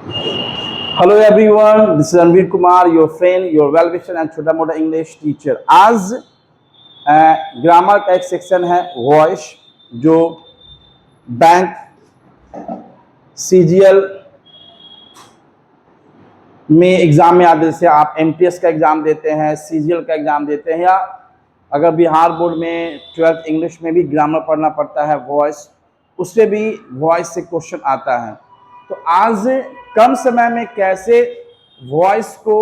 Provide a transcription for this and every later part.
Hello everyone, this is Ranveer Kumar, your friend, your well-wisher and छोटा मोटा English teacher. आज grammar का एक सेक्शन है वॉइस, जो बैंक, सीजीएल में एग्जाम में आते हैं। जैसे आप एमटीएस का एग्जाम देते हैं, सीजीएल का एग्जाम देते हैं, या अगर बिहार बोर्ड में 12th इंग्लिश में भी ग्रामर पढ़ना पड़ता है वॉइस, उससे भी वॉइस से क्वेश्चन आता है। तो आज कम समय में कैसे वॉइस को,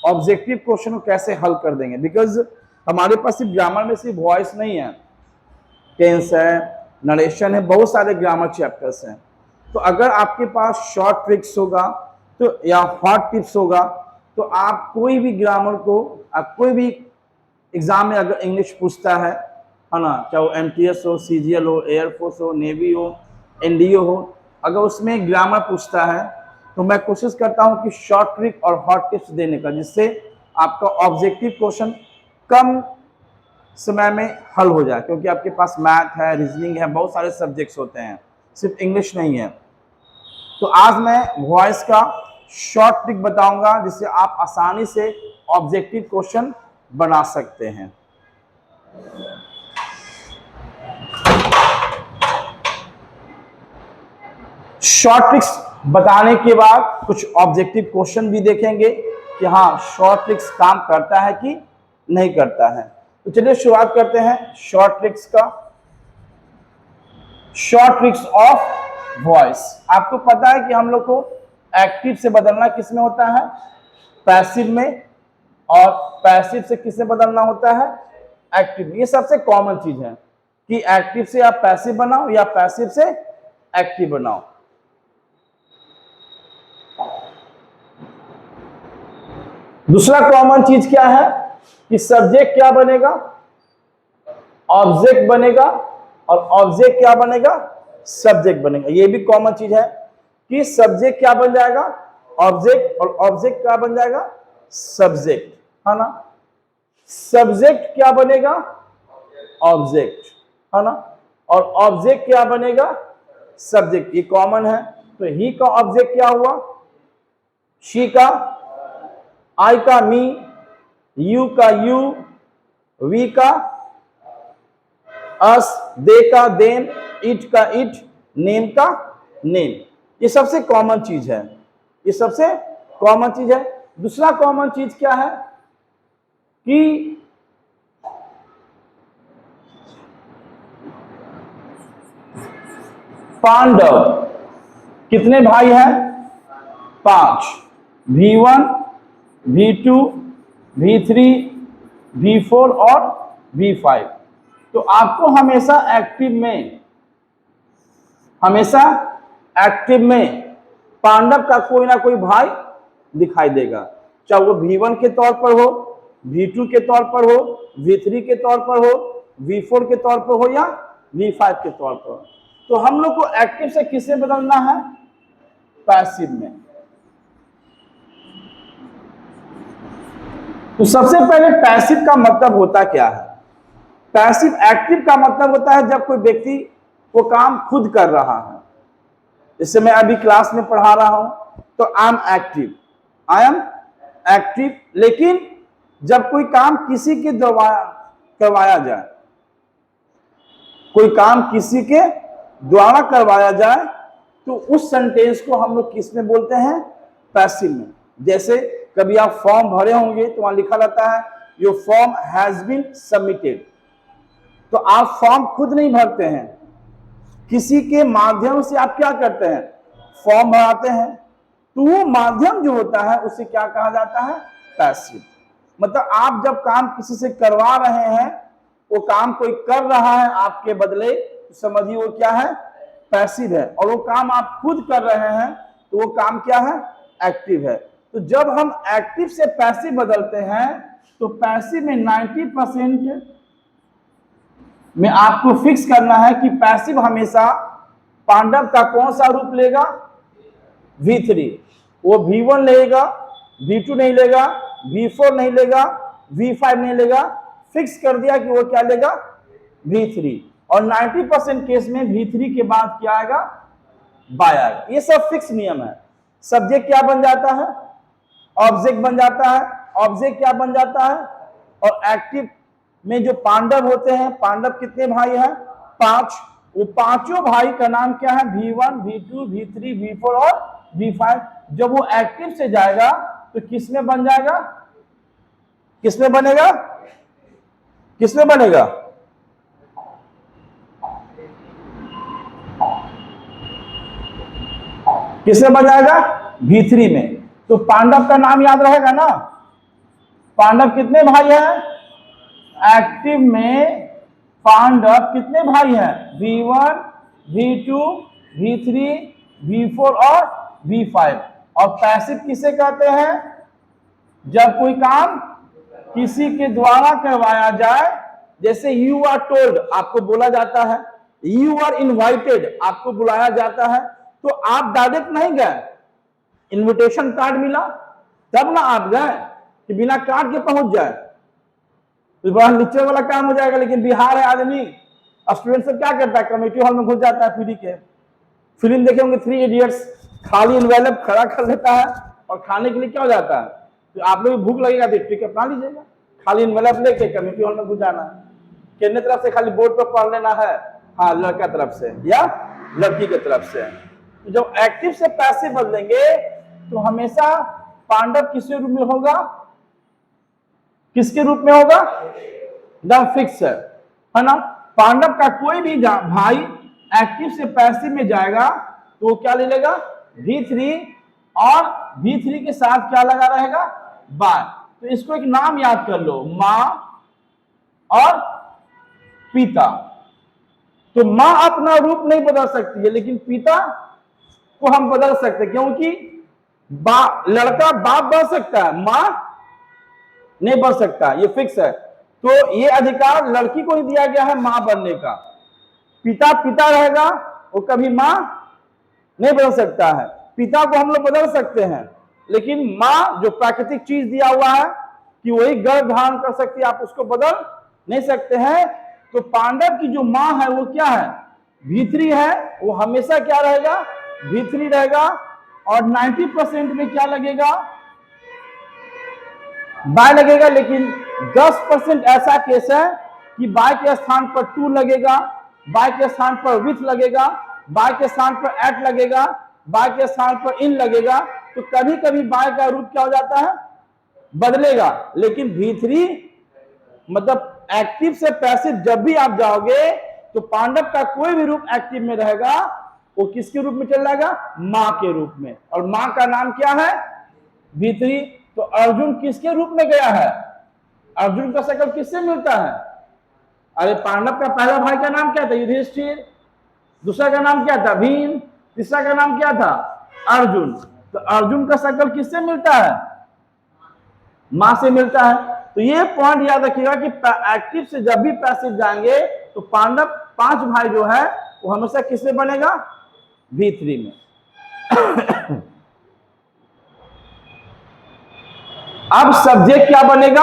ऑब्जेक्टिव क्वेश्चन को कैसे हल कर देंगे, बिकॉज हमारे पास सिर्फ ग्रामर में सिर्फ वॉइस नहीं है, टेंस है, नरेशन है, बहुत सारे ग्रामर चैप्टर्स हैं। तो अगर आपके पास शॉर्ट ट्रिक्स होगा तो या हॉट टिप्स होगा, तो आप कोई भी ग्रामर को, आप कोई भी एग्जाम में अगर इंग्लिश पूछता है ना, चाहे वो एमटीएस हो, सीजीएल हो, एयरफोर्स हो, नेवी हो, एनडीओ हो, अगर उसमें ग्रामर पूछता है तो मैं कोशिश करता हूं कि शॉर्ट ट्रिक और हॉट टिप्स देने का, जिससे आपका ऑब्जेक्टिव क्वेश्चन कम समय में हल हो जाए। क्योंकि आपके पास मैथ है, रीजनिंग है, बहुत सारे सब्जेक्ट्स होते हैं, सिर्फ इंग्लिश नहीं है। तो आज मैं वॉइस का शॉर्ट ट्रिक बताऊंगा, जिससे आप आसानी से ऑब्जेक्टिव क्वेश्चन बना सकते हैं। शॉर्ट ट्रिक्स बताने के बाद कुछ ऑब्जेक्टिव क्वेश्चन भी देखेंगे कि हाँ शॉर्ट ट्रिक्स काम करता है कि नहीं करता है। तो चलिए शुरुआत करते हैं शॉर्ट ट्रिक्स का। Short tricks of voice. आपको पता है कि हम लोग को एक्टिव से बदलना किस में होता है, पैसिव में, और पैसिव से किस में बदलना होता है, एक्टिव में। ये सबसे कॉमन चीज है कि एक्टिव से आप पैसिव बनाओ या पैसिव से एक्टिव बनाओ। दूसरा कॉमन चीज क्या है कि सब्जेक्ट क्या बनेगा, ऑब्जेक्ट बनेगा, और ऑब्जेक्ट क्या बनेगा, सब्जेक्ट बनेगा। ये भी कॉमन चीज है कि सब्जेक्ट क्या बन जाएगा, ऑब्जेक्ट, और ऑब्जेक्ट क्या बन जाएगा, सब्जेक्ट, है ना। सब्जेक्ट क्या बनेगा, ऑब्जेक्ट, है ना, और ऑब्जेक्ट क्या बनेगा, सब्जेक्ट। ये कॉमन है। तो ही का ऑब्जेक्ट क्या हुआ, शी का, आई का मी, यू का यू, वी का अस, दे का देम, इट का इट, नेम का नेम। ये सबसे कॉमन चीज है, ये सबसे कॉमन चीज है। दूसरा कॉमन चीज क्या है कि पांडव कितने भाई हैं, 5, V1, V2, V3, V4 और V5। तो आपको हमेशा एक्टिव में पांडव का कोई ना कोई भाई दिखाई देगा, चाहे वो V1 के तौर पर हो, V2 के तौर पर हो, V3 के तौर पर हो, V4 के तौर पर हो, या V5 के तौर पर हो। तो हम लोग को एक्टिव से किसे बदलना है, पैसिव में। तो सबसे पहले पैसिव का मतलब होता क्या है। पैसिव, एक्टिव का मतलब होता है जब कोई व्यक्ति वो काम खुद कर रहा है। जैसे मैं अभी क्लास में पढ़ा रहा हूं तो आई एम एक्टिव। लेकिन जब कोई काम किसी के द्वारा करवाया जाए, कोई काम किसी के द्वारा करवाया जाए, तो उस सेंटेंस को हम लोग किस में बोलते हैं, पैसिव में। जैसे कभी आप फॉर्म भरे होंगे तो वहां लिखा रहता है your form has been submitted. तो आप फॉर्म खुद नहीं भरते हैं, किसी के माध्यम से आप क्या करते हैं, फॉर्म भराते हैं। तो वो माध्यम जो होता है उसे क्या कहा जाता है, पैसिव। मतलब आप जब काम किसी से करवा रहे हैं, वो काम कोई कर रहा है आपके बदले, तो समझिए वो क्या है, पैसिव है। और वो काम आप खुद कर रहे हैं तो वो काम क्या है, एक्टिव है। तो जब हम एक्टिव से पैसिव बदलते हैं तो पैसिव में 90% में आपको फिक्स करना है कि पैसिव हमेशा पांडव का कौन सा रूप लेगा, V3। वो V1 लेगा, V2 नहीं लेगा, V4 नहीं लेगा, V5 नहीं लेगा। फिक्स कर दिया कि वो क्या लेगा, V3। और 90% केस में V3 के बाद क्या आएगा, बाय आएगा। ये सब फिक्स नियम है। सब्जेक्ट क्या बन जाता है, ऑब्जेक्ट बन जाता है, ऑब्जेक्ट क्या बन जाता है, और एक्टिव में जो पांडव होते हैं, पांडव कितने भाई हैं, 5, वो पांचों भाई का नाम क्या है, V1, V2, V3, V4 और V5। जब वो एक्टिव से जाएगा तो किसमें बन जाएगा, किसमें बनेगा, किसमें बनेगा, किसमें बन जाएगा, V3 में। तो पांडव का नाम याद रहेगा ना, पांडव कितने भाई हैं, एक्टिव में पांडव कितने भाई हैं, V1, V2, V3, V4 और V5। और पैसिव किसे कहते हैं, जब कोई काम किसी के द्वारा करवाया जाए, जैसे यू आर टोल्ड, आपको बोला जाता है, यू आर इनवाइटेड, आपको बुलाया जाता है, तो आप डायरेक्ट नहीं गए, इनविटेशन कार्ड मिला तब ना आप गए, कि बिना कार्ड के पहुंच जाए, तो बड़ा नीचे वाला काम हो जाएगा। लेकिन बिहार है आदमी, स्टूडेंट सब क्या करता है, कमेटी हॉल में घुस जाता है, फ्री के फिल्म देखे होंगे 3 इडियट्स, खाली एनवेलप खड़ा कर लेता है और खाने के लिए क्या हो जाता है, तो आप लोग भूख लगेगा तो टिकट अपना लीजिएगा, खाली एनवेलप लेके कमेटी हॉल में घुस जाना है। कितने तरफ से खाली बोर्ड पर पढ़ लेना है, हाँ लड़का तरफ से या लड़की की तरफ से। तो जब एक्टिव से पैसिव बदलेंगे तो हमेशा पांडव किसके रूप में होगा, किसके रूप में होगा, एकदम फिक्स है ना। पांडव का कोई भी भाई एक्टिव से पैसिव में जाएगा तो वो क्या ले लेगा, V3, और V3 के साथ क्या लगा रहेगा, बाय। तो इसको एक नाम याद कर लो, मां और पिता। तो मां अपना रूप नहीं बदल सकती है, लेकिन पिता को हम बदल सकते हैं, क्योंकि लड़का बाप बन सकता है, मां नहीं बन सकता, ये फिक्स है। तो ये अधिकार लड़की को ही दिया गया है मां बनने का। पिता पिता रहेगा, वो कभी मां नहीं बदल सकता है। पिता को हम लोग बदल सकते हैं, लेकिन मां जो प्राकृतिक चीज दिया हुआ है कि वही गर्भ धारण कर सकती है, आप उसको बदल नहीं सकते हैं। तो पांडव की जो मां है वो क्या है, V3 है, वो हमेशा क्या रहेगा, V3 रहेगा। और 90% में क्या लगेगा, बाय लगेगा। लेकिन 10% ऐसा केस है कि बाय के स्थान पर टू लगेगा, बाय के स्थान पर विथ लगेगा, बाय के स्थान पर एट लगेगा, बाय के स्थान पर इन लगेगा। तो कभी कभी बाय का रूप क्या हो जाता है, बदलेगा। लेकिन V3 मतलब एक्टिव से पैसिव जब भी आप जाओगे तो पांडव का कोई भी रूप एक्टिव में रहेगा, वो किसके रूप में चल जाएगा, मां के रूप में। और मां का नाम क्या है, V3। तो अर्जुन किसके रूप में गया है, अर्जुन का शकल किससे मिलता है, अरे पांडव का पहला भाई का नाम क्या था, युधिष्ठिर, दूसरा का नाम क्या था, भीम, तीसरा का नाम क्या था, अर्जुन। तो अर्जुन का शकल किससे मिलता है, मां से मिलता है। तो ये पॉइंट याद रखिएगा कि एक्टिव से जब भी पैसिव जाएंगे तो पांडव 5 भाई जो है वो हमेशा किससे बनेगा, V3 में। अब सब्जेक्ट क्या बनेगा,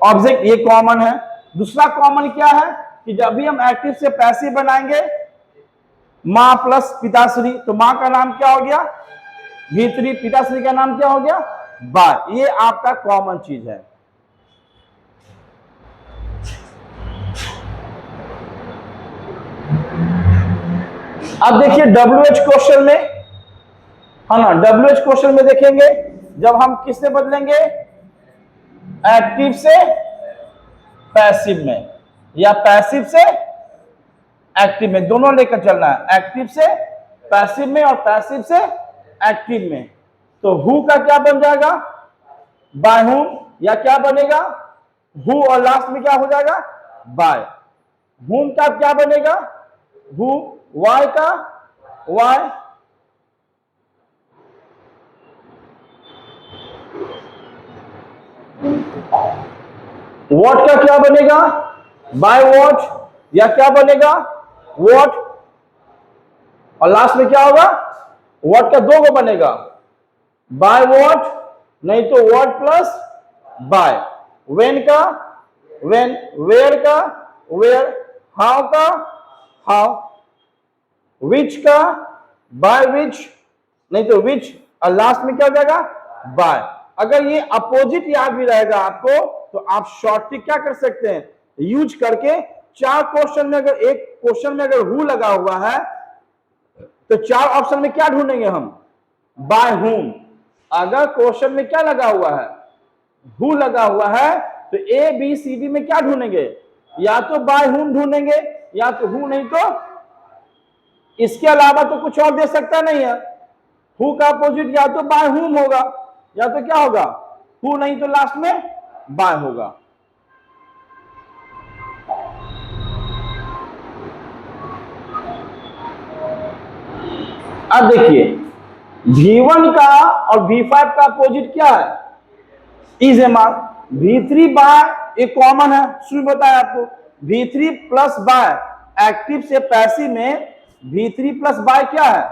ऑब्जेक्ट, ये कॉमन है। दूसरा कॉमन क्या है कि जब भी हम एक्टिव से पैसिव बनाएंगे, मां प्लस पिताश्री, तो मां का नाम क्या हो गया, V3, पिताश्री का नाम क्या हो गया, बाय। ये आपका कॉमन चीज है। अब देखिए WH क्वेश्चन में, है ना, WH क्वेश्चन में देखेंगे जब हम किससे बदलेंगे, एक्टिव से पैसिव में या पैसिव से एक्टिव में, दोनों लेकर चलना है, एक्टिव से पैसिव में और पैसिव से एक्टिव में। तो हु का क्या बन जाएगा, बाय हुम, या क्या बनेगा, हु और लास्ट में क्या हो जाएगा, बाय। हुम का क्या बनेगा, हु, वाई का वाई, वॉट का क्या बनेगा, बाय वॉट, या क्या बनेगा, वॉट। और लास्ट में क्या होगा, वॉट का 2 को बनेगा, बाय वॉट, नहीं तो वॉट प्लस बाय। वेन का वेन, वेयर का वेयर, हाउ का हाउ, विच का बाय विच, नहीं तो विच और लास्ट में क्या हो जाएगा, बाय। अगर ये अपोजिट याद भी रहेगा आपको तो आप शॉर्ट ट्रिक क्या कर सकते हैं, यूज करके 4 क्वेश्चन में अगर एक क्वेश्चन में अगर हु लगा हुआ है तो 4 ऑप्शन में क्या ढूंढेंगे हम, बाय हुम। अगर क्वेश्चन में क्या लगा हुआ है, हु लगा हुआ है, तो ए बी सी डी में क्या ढूंढेंगे, या तो बाय हुम ढूंढेंगे या तो हु, नहीं तो इसके अलावा तो कुछ और दे सकता नहीं है। हु का अपोजिट या तो बाय हुम होगा या तो क्या होगा, हु, नहीं तो लास्ट में बाय होगा। अब देखिए V1 का और V5 का अपोजिट क्या है, is am are. V3 by एक कॉमन है, शुरू बताया आपको, V3 प्लस बाय एक्टिव से पैसिव में V3 प्लस बाय क्या है,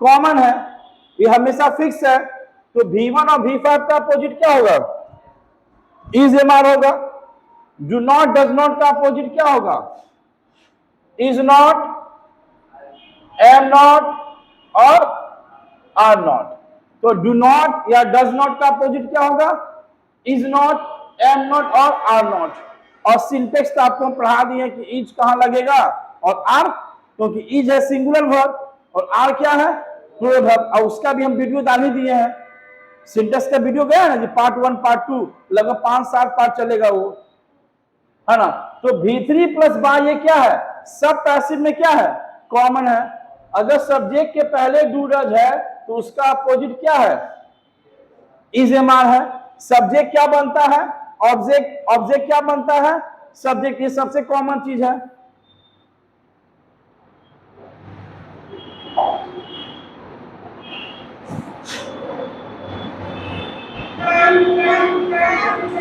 कॉमन है, ये हमेशा फिक्स है। तो V1 और V5 का अपोजिट क्या होगा, इज एम आर होगा। डू नॉट डज नॉट का अपोजिट क्या होगा, इज नॉट, एम नॉट और आर नॉट। तो डू नॉट या डज नॉट का अपोजिट क्या होगा, इज नॉट, एम नॉट और आर नॉट। और सिंटेक्स तो आपको पढ़ा दिए कि इज कहां लगेगा और आर, क्योंकि इज है सिंगुलर वर्ब और आर क्या है, प्लूरल वर्ब। और उसका भी हम वीडियो डाल ही दिए हैं, सिंटेक्स का वीडियो गया ना जी, पार्ट 1 पार्ट 2 लगभग 5-7 पार्ट चलेगा वो, है ना। तो V3 प्लस बाय ये क्या है, सब पैसिव में क्या है, कॉमन है। अगर सब्जेक्ट के पहले डू डज है तो उसका अपोजिट क्या है, इज एम आर है। सब्जेक्ट क्या बनता है, ऑब्जेक्ट, ऑब्जेक्ट क्या बनता है, सब्जेक्ट, ये सबसे कॉमन चीज है।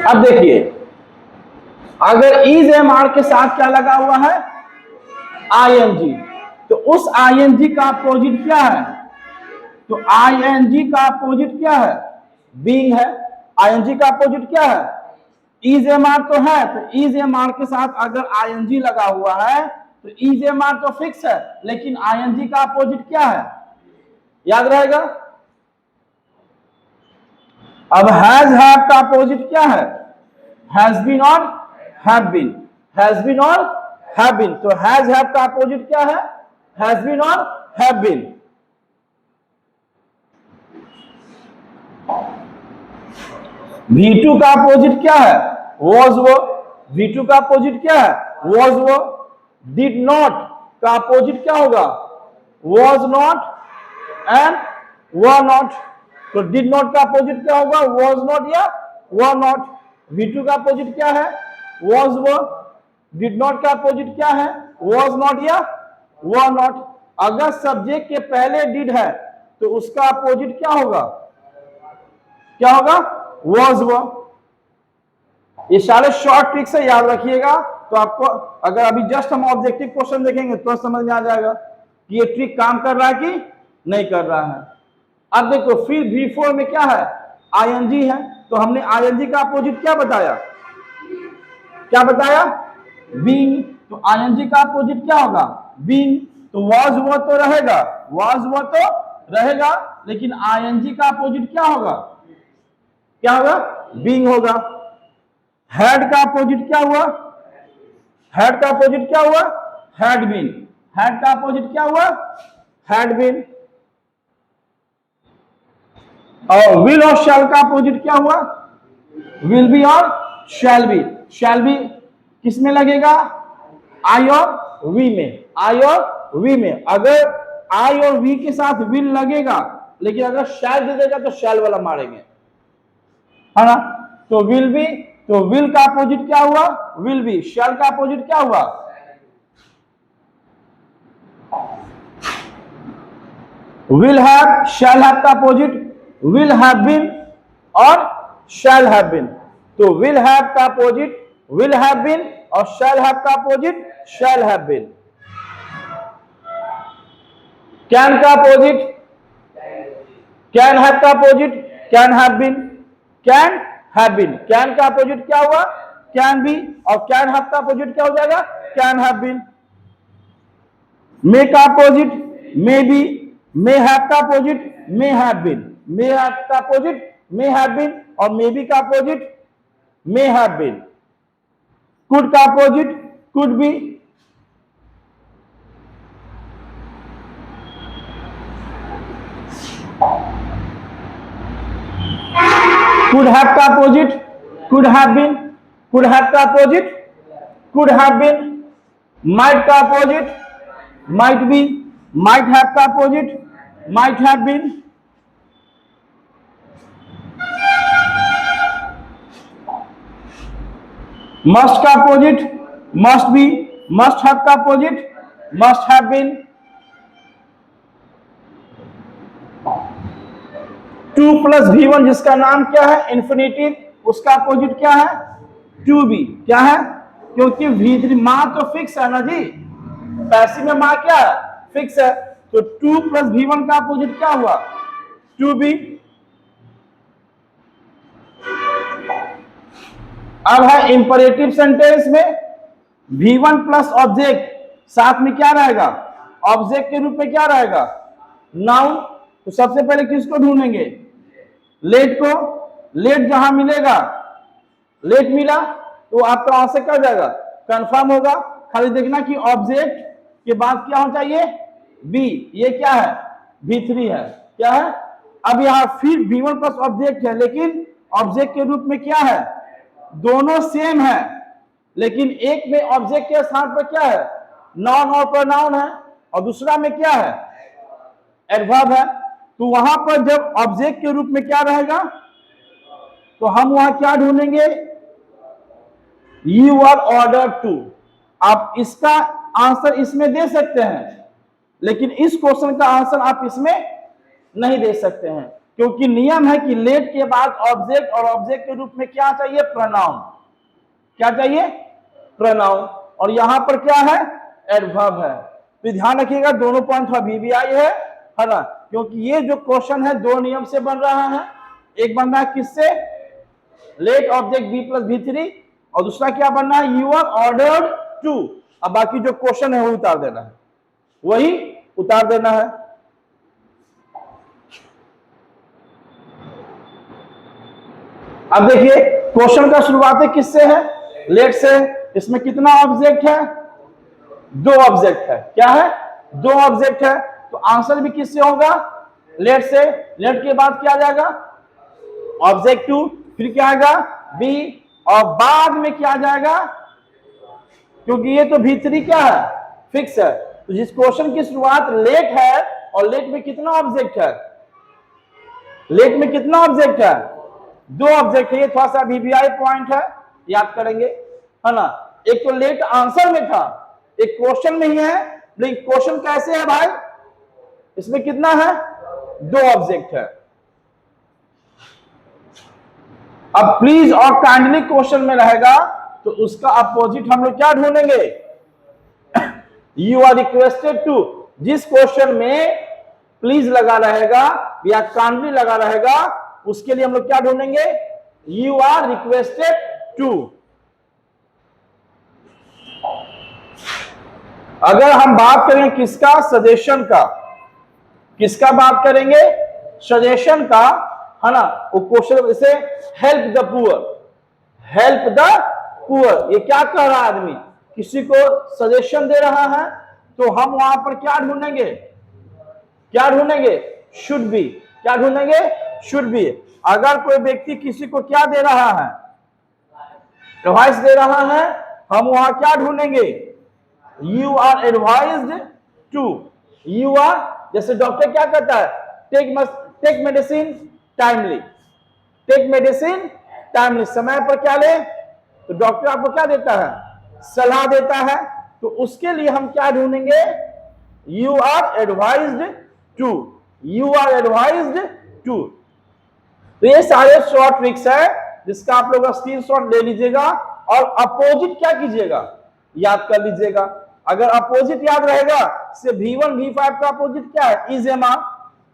अब देखिए अगर इज एम आर के साथ क्या लगा हुआ है, आईएनजी, तो उस आईएनजी का अपोजिट क्या है, तो आईएनजी का अपोजिट क्या है, बीइंग है। आईएनजी का अपोजिट क्या है, इज एम आर तो है, तो इज एम आर के साथ अगर आईएनजी लगा हुआ है तो इज एम आर तो फिक्स है, लेकिन आईएनजी का अपोजिट क्या है, याद रहेगा। अब हैज हैव का अपोजिट क्या है, हैज बीन और हैव बीन, हैज बीन और हैव बीन। तो हैज हैव का अपोजिट क्या है, हैज बीन और हैव बीन। V2 का अपोजिट क्या है, was वो। V2 का अपोजिट क्या है, was वो। did not का अपोजिट क्या होगा, was not and were not। तो did not का अपोजिट क्या होगा, was not या were not। V2 का अपोजिट क्या है, was वो। did not का अपोजिट क्या है, was not या were not। अगर सब्जेक्ट के पहले did है तो उसका अपोजिट क्या होगा, क्या होगा, was वो। ये सारे शॉर्ट ट्रिक से याद रखिएगा, तो आपको अगर अभी जस्ट हम ऑब्जेक्टिव क्वेश्चन देखेंगे तो समझ में आ जाएगा कि ये ट्रिक काम कर रहा है कि नहीं कर रहा है। अब देखो फिर V4 में क्या है, आईएनजी है, तो हमने आईएनजी का अपोजिट क्या बताया, क्या बताया, बीइंग। तो आईएनजी का अपोजिट क्या होगा, बीइंग। तो was वो तो रहेगा, was वो तो रहेगा, लेकिन आईएनजी का अपोजिट क्या होगा, क्या होगा, बीइंग होगा। हैड का अपोजिट क्या हुआ, हैड का अपोजिट क्या हुआ, हैड बीन। हैड का अपोजिट क्या हुआ, हैड बीन। और विल और शैल का अपोजिट क्या हुआ, विल बी और शैल बी। शैल बी किस में लगेगा, आई और वी में, आई और वी में। अगर आई और वी के साथ विल लगेगा, लेकिन अगर शैल दे देगा तो शैल वाला मारेंगे, है ना। तो विल बी, तो विल का अपोजिट क्या हुआ, विल बी। शैल का अपोजिट क्या हुआ, विल हैव। शैल हैव का अपोजिट विल हैव बीन और शैल हैव बीन। तो विल हैव का अपोजिट विल हैव बीन और शैल हैव का opposite shall have been. Can का अपोजिट कैन हैव का opposite can have been, can have been. Can का opposite क्या हुआ, कैन बी, और कैन हैव का अपोजिट क्या हो जाएगा, कैन हैव बीन। मे का opposite may be, may have का opposite may have been. May का अपोजिट मे हैव बीन, और मे बी का opposite may have been, could का opposite could be, could have का opposite could have been, could have का opposite could have been, might का opposite might be, might have का opposite might have been, must का opposite must be, must have का opposite must have been, two plus V1 जिसका नाम क्या है infinitive, उसका अपोजिट क्या है टू बी, क्या है क्योंकि V3 मां तो फिक्स है ना जी, पैसिव में मां क्या है फिक्स है, तो टू प्लस V1 का अपोजिट क्या हुआ टू बी। अब है इंपरेटिव सेंटेंस में V1 प्लस ऑब्जेक्ट साथ में क्या रहेगा ऑब्जेक्ट के रूप में क्या रहेगा नाउन, तो सबसे पहले किसको ढूंढेंगे लेट को, लेट जहां मिलेगा लेट मिला तो आपका आंसर क्या हो जाएगा कंफर्म होगा, खाली देखना कि ऑब्जेक्ट के बाद क्या होना चाहिए बी, ये क्या है V3 है, क्या है अब यहां फिर V1 प्लस ऑब्जेक्ट है, लेकिन ऑब्जेक्ट के रूप में क्या है दोनों सेम है, लेकिन एक में ऑब्जेक्ट के स्थान पर क्या है नाउन और प्रोनाउन है, और दूसरा में क्या है एडवर्ब है, तो वहां पर जब ऑब्जेक्ट के रूप में क्या रहेगा तो हम वहां क्या ढूंढेंगे यू आर ऑर्डर टू। आप इसका आंसर इसमें दे सकते हैं, लेकिन इस क्वेश्चन का आंसर आप इसमें नहीं दे सकते हैं, क्योंकि नियम है कि लेट के बाद ऑब्जेक्ट और ऑब्जेक्ट के रूप में क्या चाहिए प्रोनाउन, क्या चाहिए प्रोनाउन, और यहां पर क्या है एडवर्ब है। तो ध्यान रखिएगा दोनों पॉइंट VVI है ना, क्योंकि ये जो क्वेश्चन है दो नियम से बन रहा है, एक बन रहा है किससे late object B plus V3, और दूसरा क्या बनना है यू आर ऑर्डर्ड टू। अब बाकी जो क्वेश्चन है वो उतार देना है, वही उतार देना है। अब देखिए क्वेश्चन का शुरुआत किससे है लेट से, इसमें कितना ऑब्जेक्ट है दो ऑब्जेक्ट है, क्या है दो ऑब्जेक्ट है, तो आंसर भी किससे होगा लेट से, लेट के बाद क्या आ जाएगा ऑब्जेक्ट टू, फिर क्या आएगा बी, और बाद में क्या आ जाएगा क्योंकि ये तो V3 क्या है फिक्स है, तो जिस क्वेश्चन की शुरुआत लेट है और लेट में कितना ऑब्जेक्ट है लेट में कितना ऑब्जेक्ट है दो ऑब्जेक्ट है, ये थोड़ा सा VVI पॉइंट है याद करेंगे है ना, एक तो लेट आंसर में था एक क्वेश्चन में ही है, लेकिन क्वेश्चन कैसे है भाई इसमें कितना है दो ऑब्जेक्ट है। अब प्लीज और काइंडली क्वेश्चन में रहेगा तो उसका अपोजिट हम लोग क्या ढूंढेंगे यू आर रिक्वेस्टेड टू, जिस क्वेश्चन में प्लीज लगा रहेगा या काइंडली लगा रहेगा उसके लिए हम लोग क्या ढूंढेंगे यू आर रिक्वेस्टेड टू। अगर हम बात करें किसका सजेशन का, किसका बात करेंगे सजेशन का है ना, वो क्वेश्चन जैसे help the poor, help the poor, ये क्या कह रहा है आदमी किसी को सजेशन दे रहा है, तो हम वहां पर क्या ढूंढेंगे क्या ढूंढेंगे शुड बी, क्या ढूंढेंगे शुड बी। अगर कोई व्यक्ति किसी को क्या दे रहा है एडवाइस दे रहा है, हम वहां क्या ढूंढेंगे you are advised to, you are, जैसे डॉक्टर क्या कहता है take medicine timely, take medicine timely, समय पर क्या ले, तो डॉक्टर आपको क्या देता है सलाह देता है, तो उसके लिए हम क्या ढूंढेंगे you are advised to, you are advised to. तो ये सारे शॉर्ट ट्रिक्स है जिसका आप लोग स्क्रीनशॉट ले लीजिएगा और अपोजिट क्या कीजिएगा याद कर लीजिएगा। अगर अपोजिट याद रहेगा से V1 V5 का अपोजिट क्या है इज एम,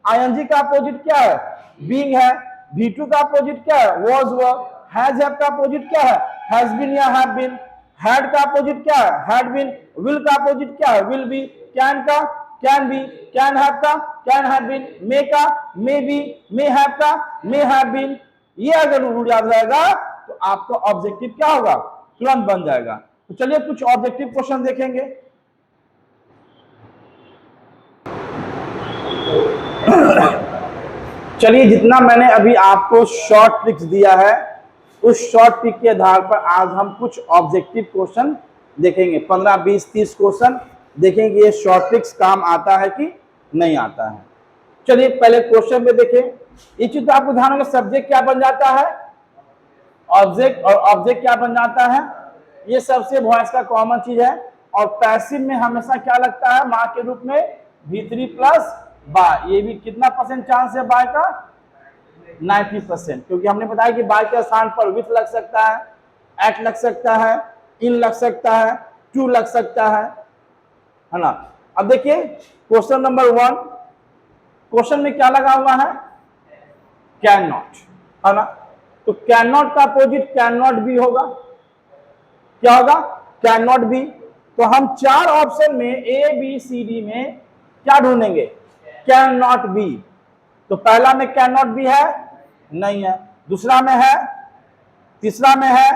ING का अपोजिट क्या है बीइंग है, V2 का अपोजिट क्या है वाज वर, हैज हैव का अपोजिट क्या है हैज बीन या हैव बीन, हैड का अपोजिट क्या है हैड बीन, विल का अपोजिट क्या है विल बी, कैन का कैन बी, कैन हैव का कैन हैव बीन, मे का मे बी, मे हैव का मे हैव बीन। ये अगर रूल याद रहेगा तो आपका ऑब्जेक्टिव क्या होगा, तुरंत बन जाएगा। तो चलिए कुछ ऑब्जेक्टिव क्वेश्चन देखेंगे। चलिए, जितना मैंने अभी आपको शॉर्ट ट्रिक्स दिया है उस शॉर्ट ट्रिक के आधार पर आज हम कुछ ऑब्जेक्टिव क्वेश्चन देखेंगे। 15, 20, 30 क्वेश्चन देखेंगे ये शॉर्ट ट्रिक्स काम आता है कि नहीं आता है। चलिए पहले क्वेश्चन में देखें। ये चीज तो आपको ध्यान होगा, सब्जेक्ट क्या बन जाता है ऑब्जेक्ट, और ऑब्जेक्ट क्या बन जाता है, ये सबसे वॉइस का कॉमन चीज है। और पैसिव में हमेशा क्या लगता है माँ के रूप में, V3 प्लस बाय। ये भी कितना परसेंट चांस है बाय का, 90%, क्योंकि हमने बताया कि बाय के स्थान पर विथ लग सकता है, एट लग सकता है, इन लग सकता है, टू लग सकता है ना। अब देखिए क्वेश्चन नंबर 1, क्वेश्चन में क्या लगा हुआ है, कैन नॉट, है ना। तो कैन नॉट का अपोजिट कैन नॉट बी होगा। क्या होगा, कैन नॉट बी। तो हम 4 ऑप्शन में ए बी सी डी में क्या ढूंढेंगे, कैन नॉट बी। तो पहला में कैन नॉट बी है, नहीं है। दूसरा में है, तीसरा में है,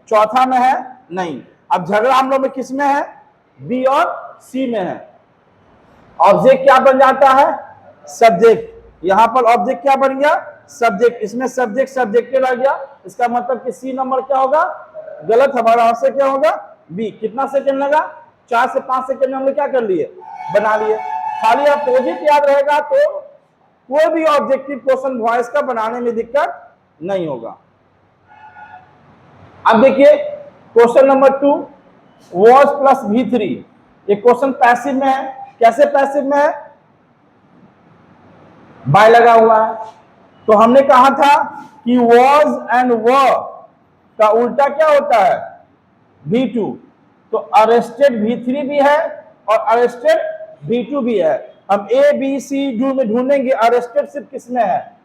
चौथा में है, नहीं। अब झगड़ा हम लोग में किस में है, बी और सी में है। ऑब्जेक्ट क्या बन जाता है, सब्जेक्ट। यहां पर ऑब्जेक्ट क्या बन गया, सब्जेक्ट। इसमें सब्जेक्ट सब्जेक्टेड आ गया, इसका मतलब कि सी नंबर क्या होगा, गलत। हमारा आंसर क्या होगा, बी। कितना सेकंड लगा, 4 से 5 सेकंड हमने क्या कर लिए, बना लिए। खाली अपोजिट याद रहेगा तो कोई भी ऑब्जेक्टिव क्वेश्चन वॉइस का बनाने में दिक्कत नहीं होगा। अब देखिए question number 2, was plus V3। ये क्वेश्चन पैसिव में है। कैसे पैसिव में है, बाय लगा हुआ है। तो हमने कहा था कि वॉज एंड वर का उल्टा क्या होता है, V2। तो अरेस्टेड V3 भी है और अरेस्टेड V2 भी है। हम ए बी सी डी में ढूंढेंगे अरेस्टेड सिर्फ किसमें है,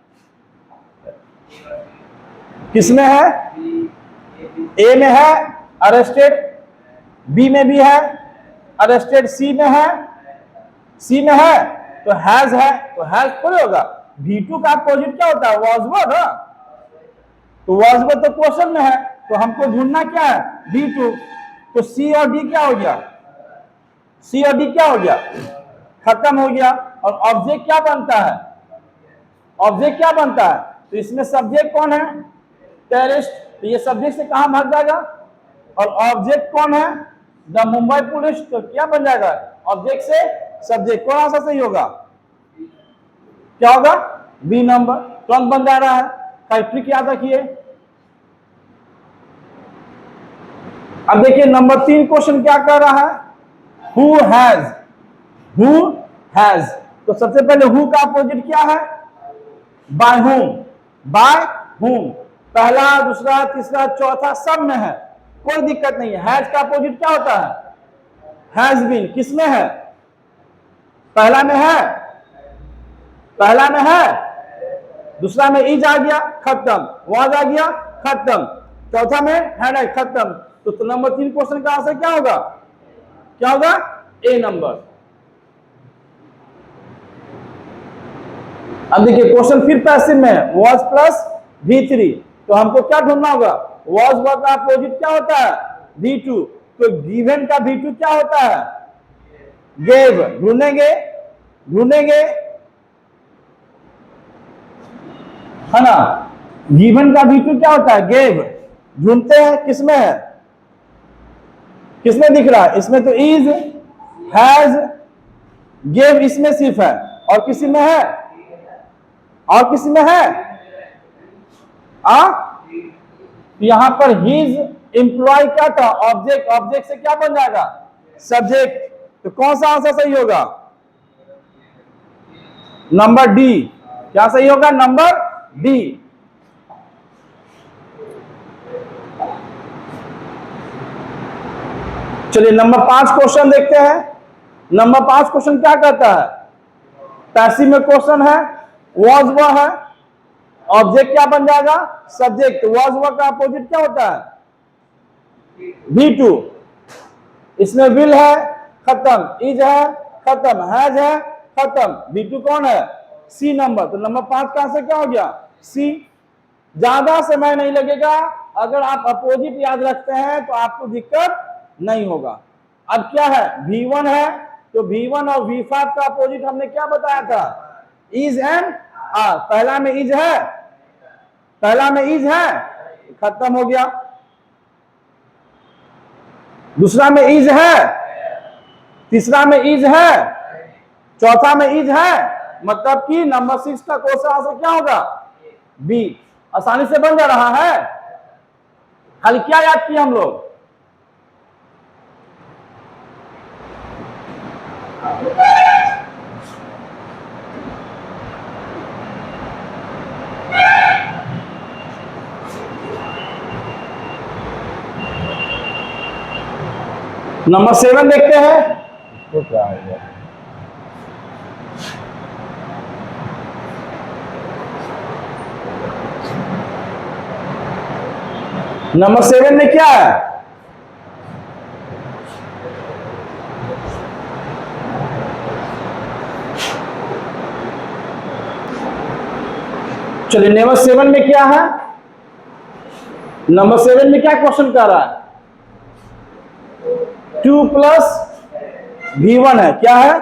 किसमें है, ए में है अरेस्टेड, बी में भी है अरेस्टेड, सी में है, सी में है तो है, तो हैज थोड़ी होगा। V2 का अपोजिट क्या होता है, वाज वर ना। तो वाज वर तो क्वेश्चन में है, तो हमको ढूंढना क्या है, V2। तो सी और डी क्या हो गया, सी और डी क्या हो गया, खत्म हो गया। और ऑब्जेक्ट क्या बनता है, ऑब्जेक्ट क्या बनता है, तो इसमें सब्जेक्ट कौन है, टेररिस्ट। तो ये सब्जेक्ट से कहां भाग जाएगा, और ऑब्जेक्ट कौन है, द मुंबई पुलिस। तो क्या बन जाएगा, ऑब्जेक्ट से सब्जेक्ट। कौन सा सही होगा, क्या होगा, बी नंबर। तुरंत बन जा रहा है, ट्रिक याद रखिए। अब देखिए नंबर 3 क्वेश्चन क्या कर रहा है, हु हैज, हु हैज। तो सबसे पहले हु का अपोजिट क्या है, बाय whom, बाय whom। पहला, दूसरा, तीसरा, चौथा सब में है, कोई दिक्कत नहीं है। हैज का अपोजिट क्या होता है, हैज बीन। किसमें है, पहला में है, पहला में है, दूसरा में इज आ गया, खत्म। वाज आ गया, खत्म। चौथा में हैड है, खत्म। तो नंबर 3 क्वेश्चन का आंसर क्या होगा, क्या होगा, ए नंबर। अब देखिए क्वेश्चन फिर पैसिव में है, वॉज प्लस V3। तो हमको क्या ढूंढना होगा, वॉज वर का अपोजिट क्या होता है, V2। तो गिवन का V2 क्या होता है, गेव। ढूंढेंगे, ढूंढेंगे, है ना। गिवन का V2 क्या होता है, गेव। ढूंढते हैं, किसमें है, किसमें दिख रहा है, इसमें तो इज, हैज, गेव इसमें सिर्फ है, और किसी में है, और किसी में है, यहां पर हिज एम्प्लॉय क्या था, ऑब्जेक्ट। ऑब्जेक्ट से क्या बन जाएगा, सब्जेक्ट। तो कौन सा आंसर सही होगा, नंबर डी। क्या सही होगा, नंबर डी। चलिए नंबर 5 क्वेश्चन देखते हैं। नंबर 5 क्वेश्चन क्या कहता है, पैसिव में क्वेश्चन है, वॉज वह है, ऑब्जेक्ट क्या बन जाएगा, सब्जेक्ट। वॉज वह का अपोजिट क्या होता है, V2। इसमें विल है, खत्म। इज है, खत्म, हैज है खत्म, V2 कौन है, सी नंबर। तो नंबर 5 का आंसर क्या हो गया, सी। ज्यादा समय नहीं लगेगा, अगर आप अपोजिट याद रखते हैं तो आपको दिक्कत नहीं होगा। अब क्या है, V1 है, तो V1 और V5 का अपोजिट हमने क्या बताया था, इज एंड आर। पहला में इज है, पहला में इज है, खत्म हो गया। दूसरा में इज है, तीसरा में इज है, चौथा में इज है, मतलब कि नंबर 6 का क्वेश्चन आंसर क्या होगा, बी। आसानी से बन जा रहा है। खाली क्या याद किया हम लोग, नंबर 7 देखते हैं तो क्या है। नंबर 7 में क्या है, चलिए नंबर 7 में क्या है, नंबर 7 में क्या क्वेश्चन कर रहा है, 2 प्लस V1 है, क्या है,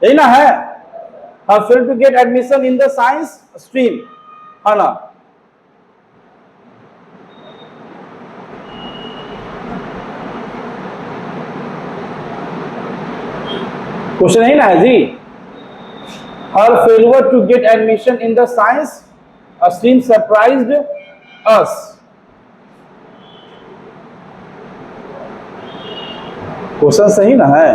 यही ना है, fail to get admission in the science stream, है ना। क्वेश्चन है ना है जी, her failure to get admission in the science stream surprised us. Question सही ना है,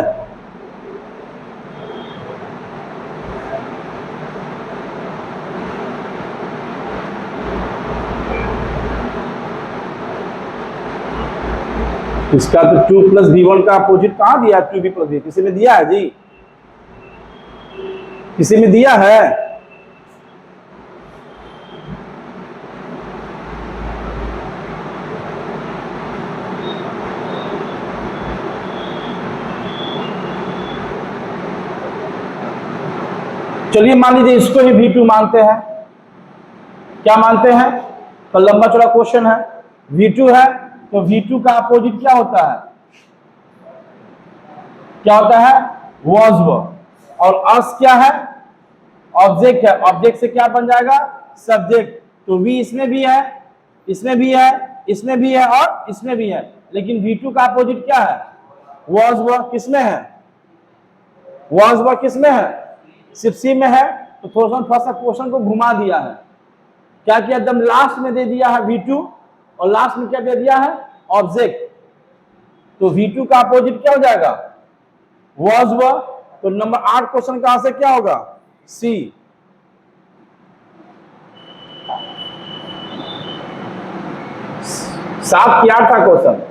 इसका तो 2 प्लस V1 का अपोजिट कहां दिया, 2B प्लस V, किसी में दिया है जी, किसी में दिया है, चलिए मान लीजिए इसको ही V2 मानते हैं, क्या मानते हैं, तो लंबा चौड़ा क्वेश्चन है, V2 है, तो V2 का अपोजिट क्या होता है, क्या होता है, was वो, और अस क्या है, ऑब्जेक्ट है, ऑब्जेक्ट से क्या बन जाएगा, सब्जेक्ट। तो V इसमें भी है, इसमें भी है, इसमें भी है और इसमें भी है, लेकिन V2 का अपोजिट क्या है, was वो, किसमें है, was वो किसमें है, सिर्फ सी में है। तो थोड़ा सा क्वेश्चन को घुमा दिया है, क्या किया, एकदम लास्ट में दे दिया है V2 और लास्ट में क्या दे दिया है, ऑब्जेक्ट। तो V2 का अपोजिट क्या हो जाएगा, was वो। तो नंबर 8 क्वेश्चन का आंसर क्या होगा, सी। सात की 8 था क्वेश्चन,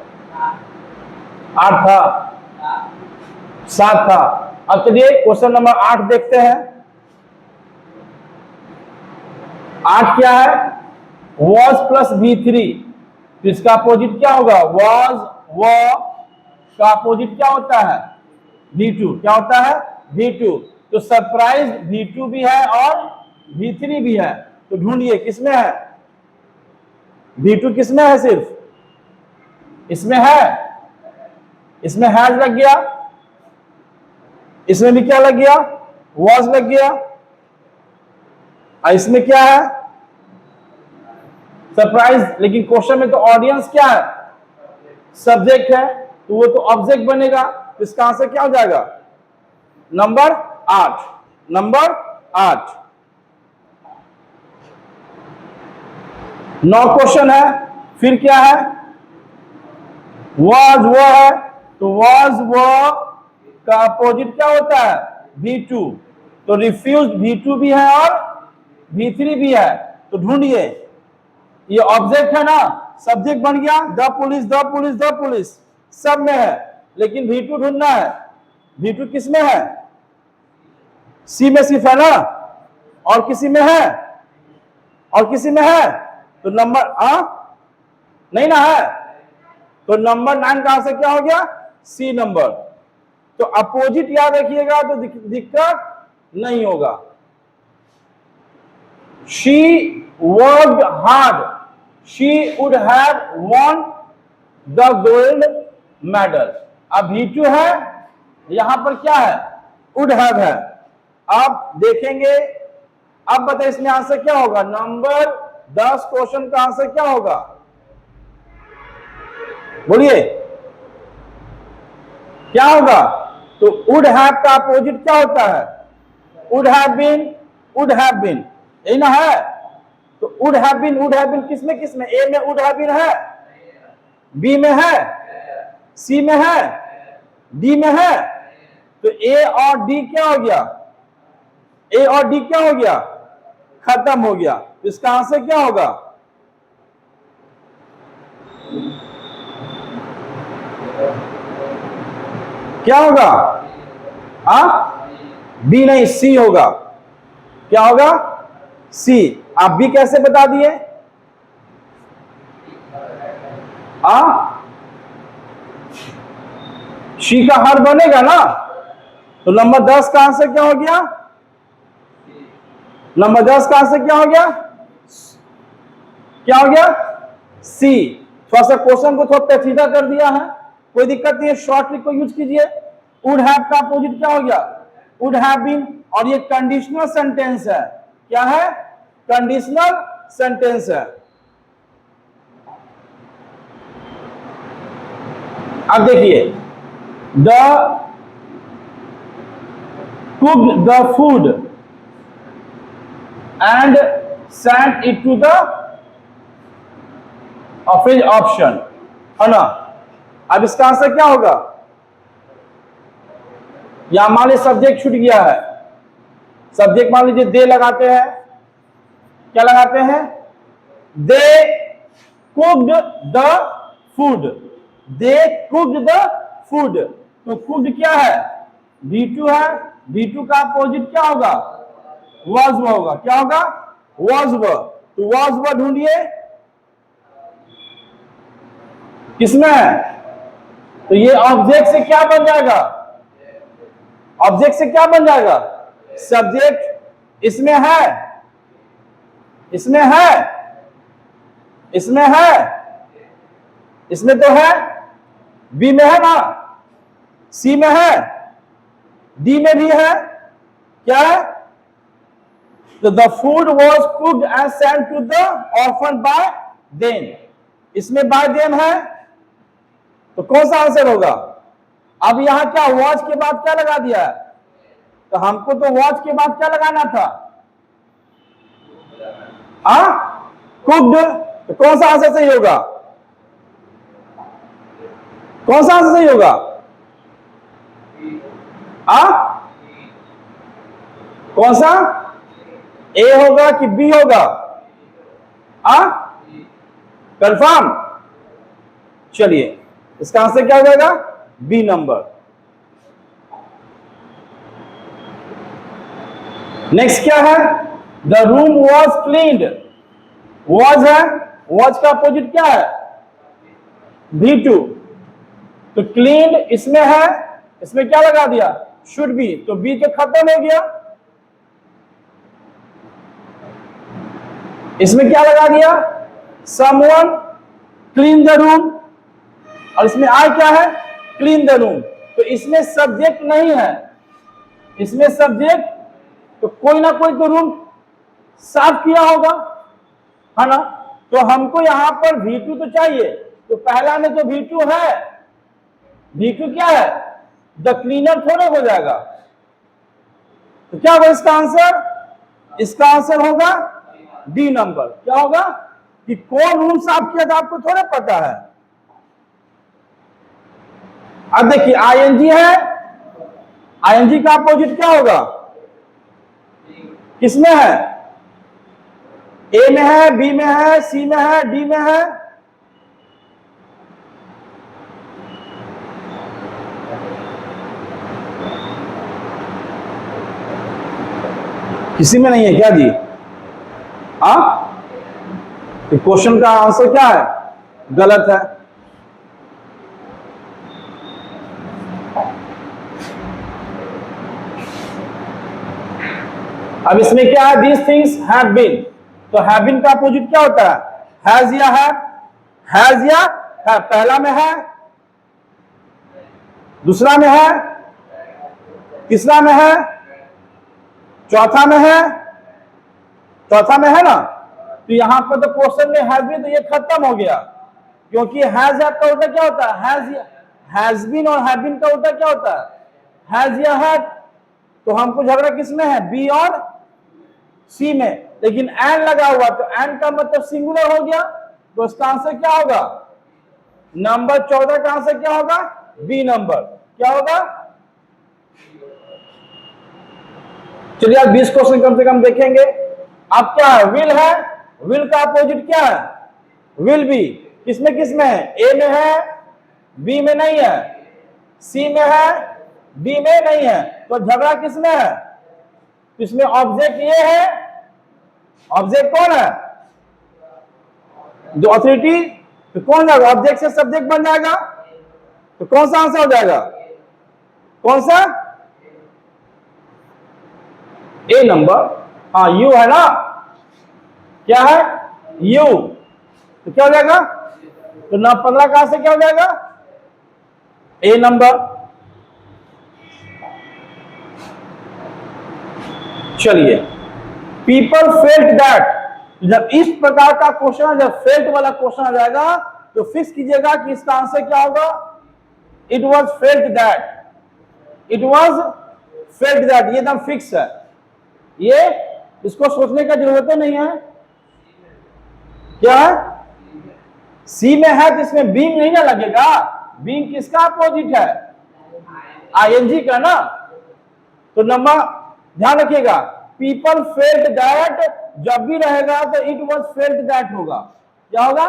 8 था, 7 था। अब चलिए क्वेश्चन नंबर 8 देखते हैं। 8 क्या है, was प्लस V3, तो इसका अपोजिट क्या होगा, was वो का अपोजिट क्या होता है, V2, क्या होता है, V2। तो सरप्राइज V2 भी है और V3 भी है, तो ढूंढिए किसमें है, V2 किसमें है, सिर्फ इसमें है, इसमें हैज लग गया, इसमें भी क्या लग गया, was लग गया, और इसमें क्या है, सरप्राइज। लेकिन क्वेश्चन में तो ऑडियंस क्या है, सब्जेक्ट है, तो वो तो ऑब्जेक्ट बनेगा। तो इसका आंसर क्या हो जाएगा, नंबर 8, नंबर 8। 9 क्वेश्चन है, फिर क्या है, was वो है, तो was वो का अपोजिट क्या होता है, V2। तो रिफ्यूज V2 भी है और V3 भी है, तो ढूंढिए, ये ऑब्जेक्ट है ना, सब्जेक्ट बन गया, the police the police the police, सब में है, लेकिन V2 ढूंढना है। V2 किस में है, सी में सिर्फ है ना, और किसी में है, और किसी में है, तो नंबर नहीं ना है, तो नंबर 9 का आंसर क्या हो गया, सी नंबर। तो अपोजिट याद रखिएगा तो दिक्कत नहीं होगा। She worked hard, she would have won the gold medal. अब V2 है, यहां पर क्या है, वुड हैव है। अब देखेंगे, अब बताइए इसमें आंसर क्या होगा। नंबर 10 क्वेश्चन का आंसर क्या होगा, बोलिए क्या होगा। तो वुड हैव का अपोजिट क्या होता है, would have been, would have been, यही ना है। तो वुड हैव बीन किसमें किसमें, ए में वुड हैव बीन है, बी में है, सी में है, डी में है। तो ए और डी क्या हो गया, ए और डी क्या हो गया, खत्म हो गया। इसका आंसर क्या होगा, क्या होगा, बी नहीं सी होगा। क्या होगा, सी। आप बी कैसे बता दिए, शी का हर बनेगा ना। तो नंबर 10 का आंसर क्या हो गया, नंबर 10 का आंसर क्या हो गया, क्या हो गया, सी। थोड़ा सा क्वेश्चन को थोड़ा पेचीदा कर दिया है, कोई दिक्कत नहीं है, शॉर्ट ट्रिक को यूज कीजिए। वुड हैव का अपोजिट क्या हो गया, वुड हैव बीन। और ये कंडीशनल सेंटेंस है, क्या है, कंडीशनल सेंटेंस है। अब देखिए, the cooked the food and sent it to the office option, है ना। अब इसका आंसर क्या होगा, यहां मान लीजिए सब्जेक्ट छूट गया है, सब्जेक्ट मान लीजिए दे लगाते हैं, क्या लगाते हैं, they cooked the food, they cooked the food. तो कुक्ड क्या है, V2 है, V2 का अपोजिट क्या होगा, was होगा। क्या होगा, was। तो was ढूंढिए किसमें है। तो ये ऑब्जेक्ट से क्या बन जाएगा, ऑब्जेक्ट से क्या बन जाएगा, सब्जेक्ट। इसमें है, इसमें है, इसमें है, इसमें तो है, बी में है ना, सी में है, डी में भी है, क्या है। तो the food was cooked and sent to the orphan by them, इसमें बाय देम है। तो कौन सा आंसर होगा। अब यहां क्या वॉच के बाद क्या लगा दिया है, तो हमको तो वॉच के बाद क्या लगाना था, कुक्ड। तो कौन सा आंसर सही होगा, कौन सा आंसर सही होगा, कौन सा, ए होगा कि बी होगा, कंफर्म। चलिए इसका आंसर क्या हो जाएगा, बी नंबर। नेक्स्ट क्या है, the room was cleaned, was है, वॉज का अपोजिट क्या है, V2। तो क्लीन इसमें है, इसमें क्या लगा दिया, शुड बी। तो बी के खत्म हो गया, इसमें क्या लगा दिया, समवन क्लीन द रूम। और इसमें आई क्या है, क्लीन द रूम। तो इसमें सब्जेक्ट नहीं है, इसमें सब्जेक्ट, तो कोई ना कोई तो रूम साफ किया होगा, है ना। तो हमको यहां पर V2 तो चाहिए, तो पहला में तो V2 है, V2 क्या है, द क्लीनर थोड़े हो जाएगा। तो क्या होगा इसका आंसर, इसका आंसर होगा डी नंबर। क्या होगा कि कौन रूम साफ किया था आपको थोड़ा पता है। अब देखिए आईएनजी है, आईएनजी का अपोजिट क्या होगा, किसमें है, ए में है, बी में है, सी में है, डी में है। किसी में नहीं है क्या जी, क्वेश्चन का आंसर क्या है, गलत है। अब इसमें क्या है, दीज थिंग्स हैव बीन, तो हैव बीन का अपोजिट क्या होता है, हैज या हैज या है। पहला में है, दूसरा में है, तीसरा में है, चौथा में है, चौथा में है ना। तो यहां पर तो क्वेश्चन में हैज बीन, तो ये खत्म हो गया, क्योंकि हैज का उल्टा क्या होता है, हैज बीन, और हैव बीन का उल्टा क्या होता है, हैज या है। तो हमको झगड़ा किसमें है, बी और सी में, लेकिन एन लगा हुआ, तो एन का मतलब सिंगुलर हो गया, तो इसका आंसर क्या होगा, नंबर 14 का आंसर क्या होगा, बी नंबर। क्या होगा, चलिए आप 20 क्वेश्चन कम से कम देखेंगे। अब क्या है, विल है, विल का अपोजिट क्या है, विल बी। किसमें किसमें है, ए में है, बी में नहीं है, सी में है, डी में नहीं है, तो झगड़ा किसमें है, इसमें ऑब्जेक्ट ये है, ऑब्जेक्ट कौन है, जो अथॉरिटी, तो कौन जाएगा, ऑब्जेक्ट से सब्जेक्ट बन जाएगा, तो कौन सा आंसर हो जाएगा, कौन सा, ए नंबर। हाँ यू है ना, क्या है, यू, तो क्या हो जाएगा, तो ना 15 का आंसर क्या हो जाएगा, ए नंबर। चलिए, पीपल फेल्ट दैट, जब इस प्रकार का क्वेश्चन, जब फेल्ट वाला क्वेश्चन आ जाएगा, तो फिक्स कीजिएगा कि इसका आंसर क्या होगा, it was felt that, it was felt that, ये एकदम फिक्स है, ये इसको सोचने का जरूरत नहीं है। क्या है, सी में है, तो इसमें बीइंग नहीं ना लगेगा, बीइंग किसका अपोजिट है, आईएनजी का ना। तो नंबर ध्यान रखिएगा, पीपल फेल्ट दैट जब भी रहेगा तो इट वॉज फेल्ट दैट होगा, क्या होगा,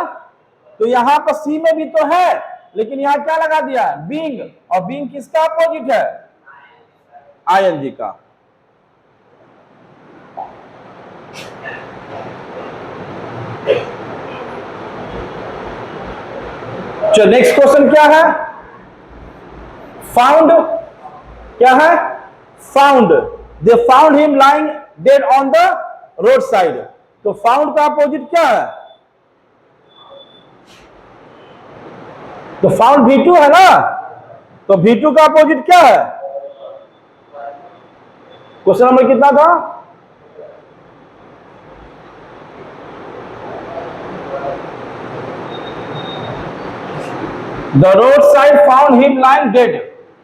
तो यहां पर सी में भी तो है, लेकिन यहां क्या लगा दिया, बीइंग, और बीइंग किसका अपोजिट है, आईएनजी का। चलो नेक्स्ट क्वेश्चन क्या है, फाउंड, क्या है, found, they found him lying dead on the road side, तो फाउंड का अपोजिट क्या है, तो फाउंड V2 है ना, तो V2 का अपोजिट क्या है, क्वेश्चन नंबर कितना था, the road side found him lying dead,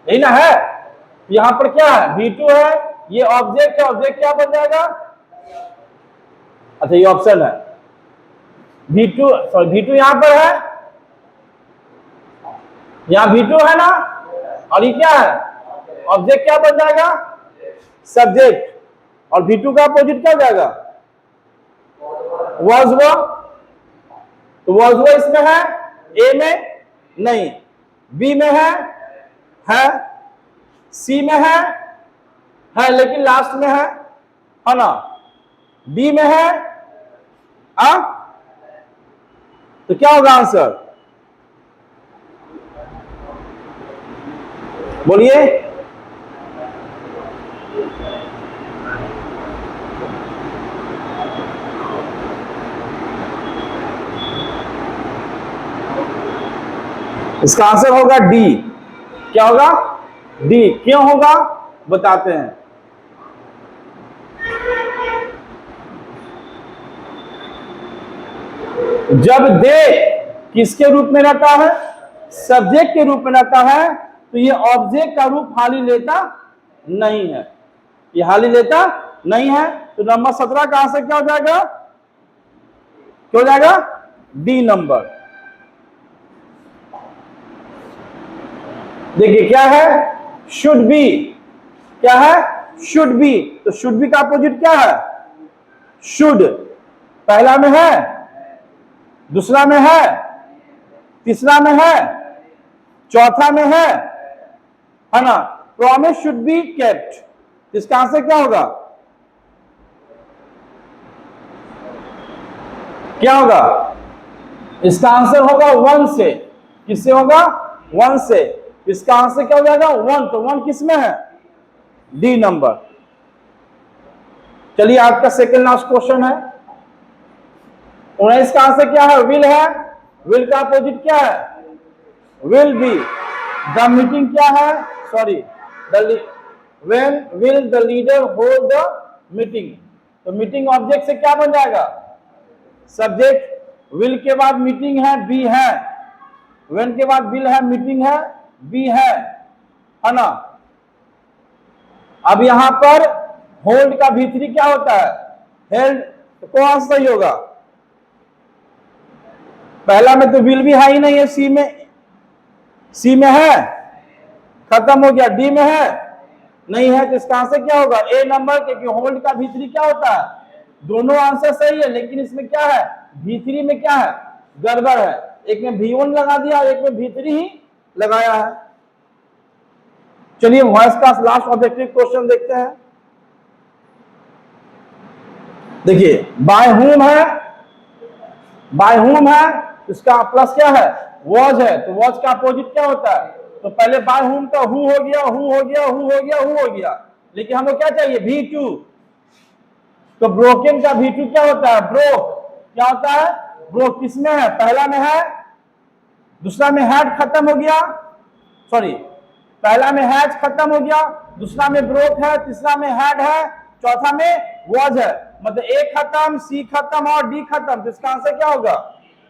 यही ना है। यहां पर क्या है, V2 है, ये ऑब्जेक्ट है, ऑब्जेक्ट क्या बन जाएगा, अच्छा ये ऑप्शन है, V2, सॉरी V2 यहां पर है, यहां V2 है ना, और ये क्या है, ऑब्जेक्ट क्या बन जाएगा, सब्जेक्ट, और V2 का अपोजिट क्या हो जाएगा, was वो, तो was वो इसमें है, ए में नहीं, बी में है, सी में है लेकिन लास्ट में है ना, डी में है, तो क्या होगा आंसर, बोलिए, इसका आंसर होगा डी। क्या होगा, डी। क्यों होगा बताते हैं, जब दे किसके रूप में रहता है, सब्जेक्ट के रूप में रहता है, तो ये ऑब्जेक्ट का रूप हाल ही लेता नहीं है, ये हाल ही लेता नहीं है। तो नंबर 17 का आंसर क्या हो जाएगा, क्या हो जाएगा, डी नंबर। देखिए क्या है, शुड बी, क्या है, शुड बी, तो शुड बी का अपोजिट क्या है, शुड, पहला में है, दूसरा में है, तीसरा में है, चौथा में है ना, प्रॉमिस शुड बी केप्ट, इसका आंसर क्या होगा, क्या होगा, इसका आंसर होगा 1 से, किससे होगा, 1 से, इसका आंसर क्या हो जाएगा 1, तो 1 किसमें है, डी नंबर। चलिए आपका सेकंड लास्ट क्वेश्चन है। 19 का आंसर क्या है? विल है। विल का अपोजिट क्या है? Will be. द मीटिंग क्या है? Sorry, when will the leader hold the meeting. तो मीटिंग ऑब्जेक्ट से क्या बन जाएगा? सब्जेक्ट। विल के बाद मीटिंग है, बी है। व्हेन के बाद विल है, मीटिंग है, बी है ना। अब यहां पर होल्ड का भीतरी क्या होता है? हेल्ड। तो कौन सा सही होगा? पहला में तो विल भी है ही नहीं है, सी में है, खत्म हो गया। डी में है, नहीं है, तो इसका आंसर क्या होगा? ए नंबर, क्योंकि होल्ड का भीतरी क्या होता है? दोनों आंसर सही है, लेकिन इसमें क्या है? भीतरी में क्या है? गड़बड़ है। एक में V1 लगा दिया, एक में भीतरी ही लगाया है। चलिए वॉइस का लास्ट ऑब्जेक्टिव क्वेश्चन देखते हैं। देखिए, बाय हुम है, बाय हुम है, इसका प्लस क्या है? वॉज है। तो वॉज का अपोजिट क्या होता है? तो पहले बाय हुम का हु हो गया, हु हो गया, हु हो गया, हु हो गया, लेकिन हमको क्या चाहिए? V2। तो ब्रोकन का V2 क्या होता है? ब्रोक। क्या होता है? ब्रोक। किसमें है? पहला में है, दूसरा में हैड खत्म हो गया, सॉरी, पहला में हैज खत्म हो गया, दूसरा में ब्रोक है, तीसरा में हैड है, चौथा में वॉज है। मतलब ए खत्म, सी खत्म और डी खत्म। तो इसका आंसर क्या होगा?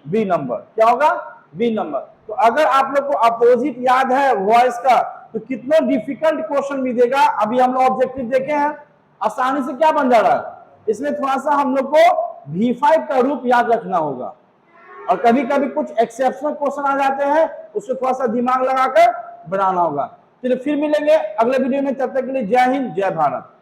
B number. क्या होगा? B number. तो अगर आप लोग को अपोजिट याद है वॉइस का, तो कितना डिफिकल्ट क्वेश्चन भी देगा। अभी हम लोग ऑब्जेक्टिव देखे हैं, आसानी से क्या बन जा रहा है? इसमें थोड़ा सा हम लोग को V5 का रूप याद रखना होगा, और कभी कभी कुछ एक्सेप्शनल क्वेश्चन आ जाते हैं, उसको थोड़ा सा दिमाग लगाकर बनाना होगा। चलिए फिर मिलेंगे अगले वीडियो में, तब तक के लिए जय हिंद, जय भारत।